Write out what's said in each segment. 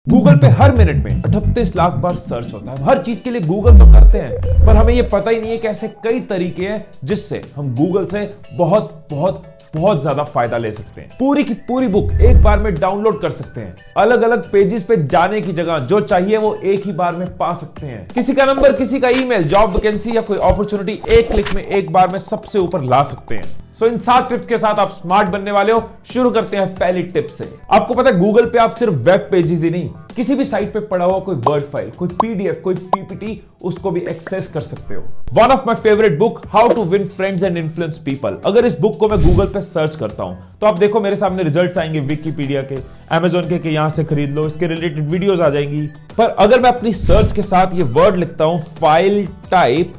Google पे हर minute में 38 लाख बार search होता है। हर चीज के लिए गूगल तो करते हैं, पर हमें यह पता ही नहीं है कि ऐसे कई तरीके हैं जिससे हम गूगल से बहुत बहुत बहुत ज्यादा फायदा ले सकते हैं। पूरी की पूरी बुक एक बार में डाउनलोड कर सकते हैं। अलग अलग पेजेस पे जाने की जगह जो चाहिए वो एक ही बार में पा सकते हैं। किसी का नंबर, किसी का ईमेल, जॉब वैकेंसी या कोई अपॉर्चुनिटी एक क्लिक में एक बार में सबसे ऊपर ला सकते हैं। इन 7 टिप्स के साथ आप स्मार्ट बनने वाले हो। शुरू करते हैं पहली टिप से। आपको पता है गूगल पे आप सिर्फ वेब पेजेस ही नहीं, किसी भी साइट पे पड़ा हुआ कोई वर्ड फाइल, कोई पीडीएफ, कोई पीपीटी, उसको भी एक्सेस कर सकते हो। One of my favourite book, how to win friends and influence people. अगर इस बुक को मैं गूगल पे सर्च करता हूं तो आप देखो मेरे सामने रिजल्ट्स आएंगे विकिपीडिया के, अमेजोन के यहां से खरीद लो, इसके रिलेटेड वीडियोस आ जाएंगी। पर अगर मैं अपनी सर्च के साथ ये वर्ड लिखता हूं, फाइल टाइप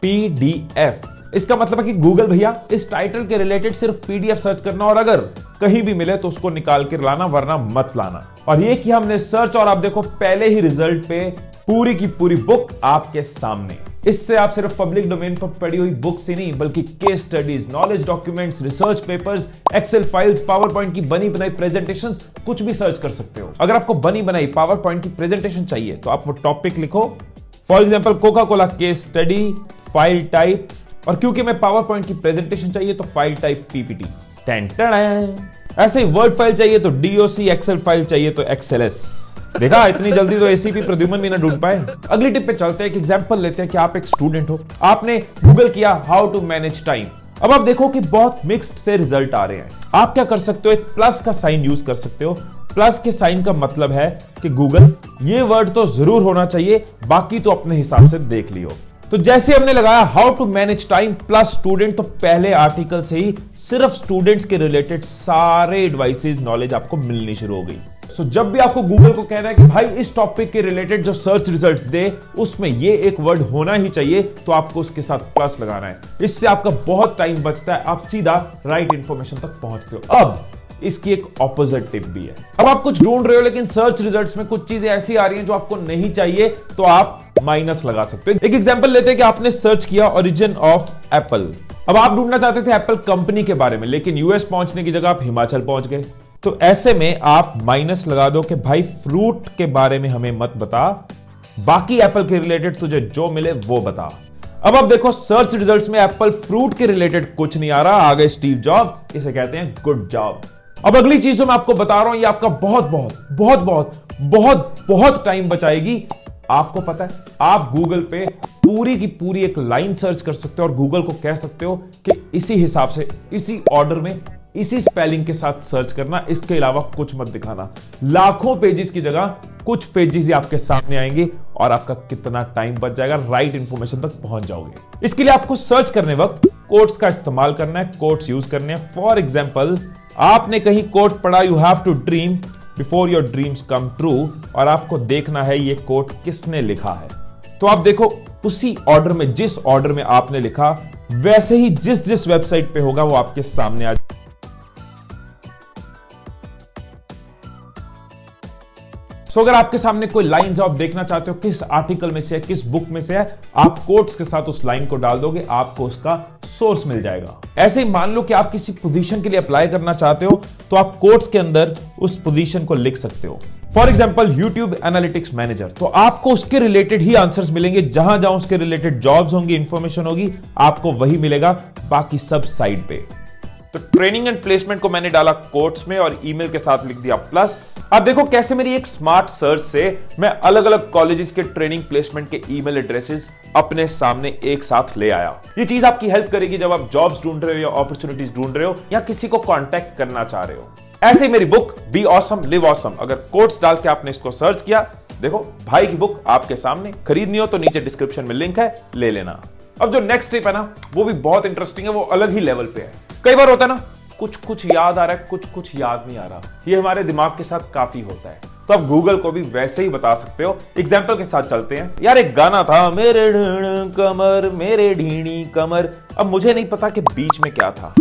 पीडीएफ, इसका मतलब है कि गूगल भैया इस टाइटल के रिलेटेड सिर्फ पीडीएफ सर्च करना और अगर कहीं भी मिले तो उसको निकाल कर लाना, वरना मत लाना। और ये कि हमने सर्च और आप देखो पहले ही रिजल्ट पे पूरी की पूरी बुक आपके सामने। इससे आप सिर्फ पब्लिक डोमेन पर पड़ी हुई बुक्स ही नहीं बल्कि case studies, knowledge documents, research papers, excel files, power point की बनी बनाई प्रेजेंटेशन, कुछ भी सर्च कर सकते हो। अगर आपको बनी बनाई पावर पॉइंट की प्रेजेंटेशन चाहिए तो आप वो टॉपिक लिखो, for example Coca Cola case study, file type, और क्योंकि मैं पावर पॉइंट की प्रेजेंटेशन चाहिए तो फाइल टाइप पीपीटी। ऐसे ही वर्ड फाइल चाहिए तो डीओसी, एक्सेल फाइल चाहिए तो एक्सएलएस। देखा, इतनी जल्दी तो एसीपी प्रद्युमन भी ना ढूंढ पाए। अगली टिप पे चलते हैं। एक एग्जांपल लेते हैं कि आप एक स्टूडेंट हो, आपने गूगल किया हाउ टू मैनेज टाइम। अब आप देखो कि बहुत मिक्स्ड से रिजल्ट आ रहे हैं। आप क्या कर सकते हो, एक प्लस का साइन यूज कर सकते हो। प्लस के साइन का मतलब है कि गूगल ये वर्ड तो जरूर होना चाहिए, बाकी तो अपने हिसाब से देख लियो। तो जैसे हमने लगाया how to manage time plus student, तो पहले आर्टिकल से ही सिर्फ स्टूडेंट्स के रिलेटेड सारे एडवाइसेस, नॉलेज आपको मिलनी शुरू हो गई। जब भी आपको गूगल को कहना है कि भाई इस टॉपिक के रिलेटेड जो सर्च रिजल्ट्स दे उसमें ये एक वर्ड होना ही चाहिए, तो आपको उसके साथ प्लस लगाना है। इससे आपका बहुत टाइम बचता है, आप सीधा राइट इंफॉर्मेशन तक पहुंचते हो। अब इसकी एक ऑपोजिट टिप भी है। अब आप कुछ ढूंढ रहे हो लेकिन सर्च रिजल्ट्स में कुछ चीजें ऐसी आ रही हैं जो आपको नहीं चाहिए, तो आप माइनस लगा सकते हो। एक एग्जांपल लेते हैं कि आपने सर्च किया ओरिजिन ऑफ एप्पल। अब आप ढूंढना चाहते थे एप्पल कंपनी के बारे में, लेकिन यूएस पहुंचने की जगह आप हिमाचल पहुंच गए। तो ऐसे में आप माइनस लगा दो कि भाई फ्रूट के बारे में हमें मत बता, बाकी एप्पल के रिलेटेड तुझे जो मिले वो बता। अब आप देखो सर्च रिजल्ट्स में एप्पल फ्रूट के रिलेटेड कुछ नहीं आ रहा, आ गए स्टीव जॉब्स। इसे कहते हैं गुड जॉब। अब अगली चीज जो मैं आपको बता रहा हूं ये आपका बहुत बहुत बहुत बहुत बहुत बहुत टाइम बचाएगी। आपको पता है आप गूगल पे पूरी की पूरी एक लाइन सर्च कर सकते हो और गूगल को कह सकते हो कि इसी हिसाब से, इसी ऑर्डर में, इसी स्पेलिंग के साथ सर्च करना, इसके अलावा कुछ मत दिखाना। लाखों पेजेस की जगह कुछ पेजेस ही आपके सामने आएंगे और आपका कितना टाइम बच जाएगा, राइट इंफॉर्मेशन तक पहुंच जाओगे। इसके लिए आपको सर्च करने वक्त कोट्स का इस्तेमाल करना है, कोट्स यूज करने हैं। फॉर एग्जाम्पल आपने कहीं कोट पढ़ा, you have to dream before your dreams come true, और आपको देखना है ये कोट किसने लिखा है। तो आप देखो उसी ऑर्डर में, जिस ऑर्डर में आपने लिखा वैसे ही जिस जिस वेबसाइट पे होगा वो आपके सामने आ। अगर आपके सामने कोई लाइन जो आप देखना चाहते हो किस आर्टिकल में से है, किस बुक में से है, आप कोट्स के साथ उस लाइन को डाल दोगे, आपको उसका सोर्स मिल जाएगा। ऐसे ही मान लो कि आप किसी पोजीशन के लिए अप्लाई करना चाहते हो तो आप कोट्स के अंदर उस पोजीशन को लिख सकते हो। For example YouTube analytics manager, तो आपको उसके रिलेटेड ही आंसर्स मिलेंगे। जहां जहां उसके रिलेटेड जॉब्स होंगी, इंफॉर्मेशन होगी, आपको वही मिलेगा, बाकी सब साइड पे। तो ट्रेनिंग एंड प्लेसमेंट को मैंने डाला कोट्स में और ईमेल के साथ लिख दिया प्लस। अब देखो कैसे मेरी एक स्मार्ट सर्च से मैं अलग अलग कॉलेजेस के ट्रेनिंग प्लेसमेंट के ईमेल एड्रेसेस अपने सामने एक साथ ले आया। ये चीज आपकी हेल्प करेगी जब आप जॉब्स ढूंढ रहे हो या अपॉर्चुनिटीज ढूंढ रहे हो या किसी को कांटेक्ट करना चाह रहे हो। ऐसे ही मेरी book be awesome live awesome, अगर कोट्स डाल के आपने इसको सर्च किया, देखो भाई की बुक आपके सामने। खरीदनी हो तो नीचे डिस्क्रिप्शन में लिंक है, ले लेना। अब जो नेक्स्ट टिप है ना वो भी बहुत इंटरेस्टिंग है, वो अलग ही लेवल पे है। कई बार होता है ना कुछ कुछ याद आ रहा है, कुछ कुछ याद नहीं आ रहा। ये हमारे दिमाग के साथ काफी होता है, तो आप गूगल को भी वैसे ही बता सकते हो। एग्जाम्पल के साथ चलते हैं। यार एक गाना था, मेरे ढीणी कमर, मेरे ढीणी कमर। अब मुझे नहीं पता कि बीच में क्या था,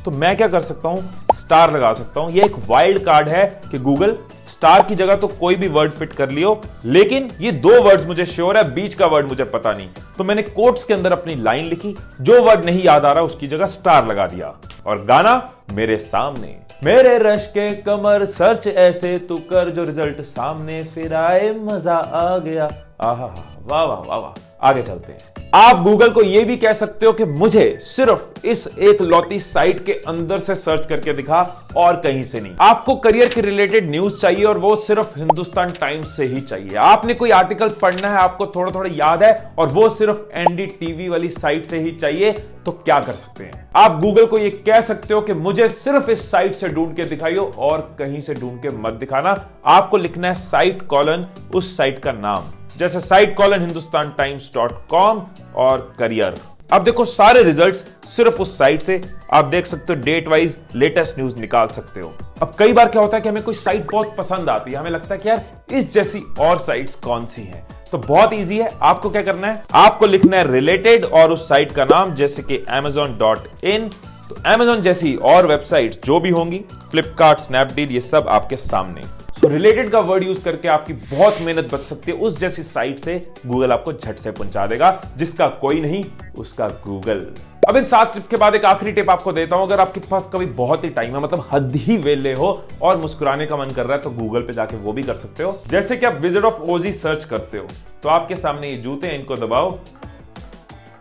तो मैं क्या कर सकता हूं, स्टार लगा सकता हूं। ये एक वाइल्ड कार्ड है कि गूगल स्टार की जगह तो कोई भी वर्ड फिट कर लियो, लेकिन ये 2 वर्ड्स मुझे श्योर है, बीच का वर्ड मुझे पता नहीं। तो मैंने कोट्स के अंदर अपनी लाइन लिखी, जो वर्ड नहीं याद आ रहा उसकी जगह स्टार लगा दिया, और गाना मेरे सामने। मेरे रश के कमर सर्च ऐसे तू कर जो रिजल्ट सामने फिर आए मजा आ गया। आहा, वाह वाह वाह वाह। आगे चलते हैं। आप गूगल को यह भी कह सकते हो कि मुझे सिर्फ इस एक लौती साइट के अंदर से सर्च करके दिखा और कहीं से नहीं। आपको करियर के रिलेटेड न्यूज चाहिए और वो सिर्फ हिंदुस्तान टाइम्स से ही चाहिए। आपने कोई आर्टिकल पढ़ना है, आपको थोड़ा थोड़ा याद है और वो सिर्फ एनडीटीवी वाली साइट से ही चाहिए, तो क्या कर सकते हैं? आप गूगल को यह कह सकते हो कि मुझे सिर्फ इस साइट से ढूंढ के दिखाइयो और कहीं से ढूंढ के मत दिखाना। आपको लिखना है साइट कॉलन उस साइट का नाम, जैसे साइट कॉलन hindustantimes.com और करियर। अब देखो सारे रिजल्ट्स सिर्फ उस साइट से आप देख सकते हो, डेट वाइज लेटेस्ट न्यूज निकाल सकते हो। अब कई बार क्या होता है कि हमें कोई साइट बहुत पसंद आती है, हमें लगता है कि यार इस जैसी और साइट्स कौन सी हैं, तो बहुत इजी है। आपको क्या करना है, आपको लिखना है रिलेटेड और उस साइट का नाम, जैसे कि amazon.in। तो Amazon जैसी और वेबसाइट्स जो भी होंगी, फ्लिपकार्ट, स्नैपडील, ये सब आपके सामने। तो रिलेटेड का वर्ड यूज करके आपकी बहुत मेहनत बच सकती है। उस जैसी साइट से गूगल आपको झट से पहुंचा देगा, जिसका कोई नहीं उसका गूगल। अब इन 7 टिप्स के बाद एक आखिरी टिप आपको देता हूं। अगर आपके पास कभी बहुत ही टाइम है, मतलब हद ही वेले हो और मुस्कुराने का मन कर रहा है, तो गूगल पे जाके वो भी कर सकते हो। जैसे कि आप विजिट ऑफ ओजी सर्च करते हो तो आपके सामने ये जूते हैं, इनको दबाओ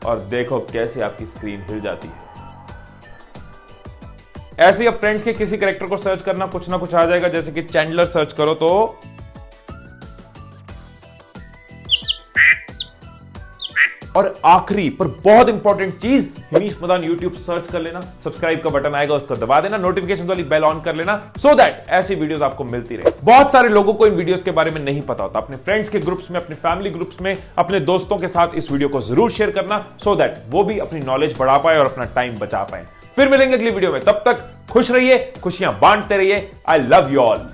और देखो कैसे आपकी स्क्रीन हिल जाती है। ऐसे ही अब फ्रेंड्स के किसी कैरेक्टर को सर्च करना, कुछ ना कुछ आ जाएगा। जैसे कि चैंडलर सर्च करो तो और आखिरी पर बहुत इंपॉर्टेंट चीज, हिमीश मदान यूट्यूब सर्च कर लेना, सब्सक्राइब का बटन आएगा उसको दबा देना, नोटिफिकेशन वाली बेल ऑन कर लेना, सो दैट ऐसी वीडियोस आपको मिलती रहे। बहुत सारे लोगों को इन वीडियोस के बारे में नहीं पता होता। अपने फ्रेंड्स के ग्रुप्स में, अपने फैमिली ग्रुप्स में, अपने दोस्तों के साथ इस वीडियो को जरूर शेयर करना, सो दैट वो भी अपनी नॉलेज बढ़ा पाए और अपना टाइम बचा पाए। फिर मिलेंगे अगली वीडियो में, तब तक खुश रहिए, खुशियां बांटते रहिए। I love you all.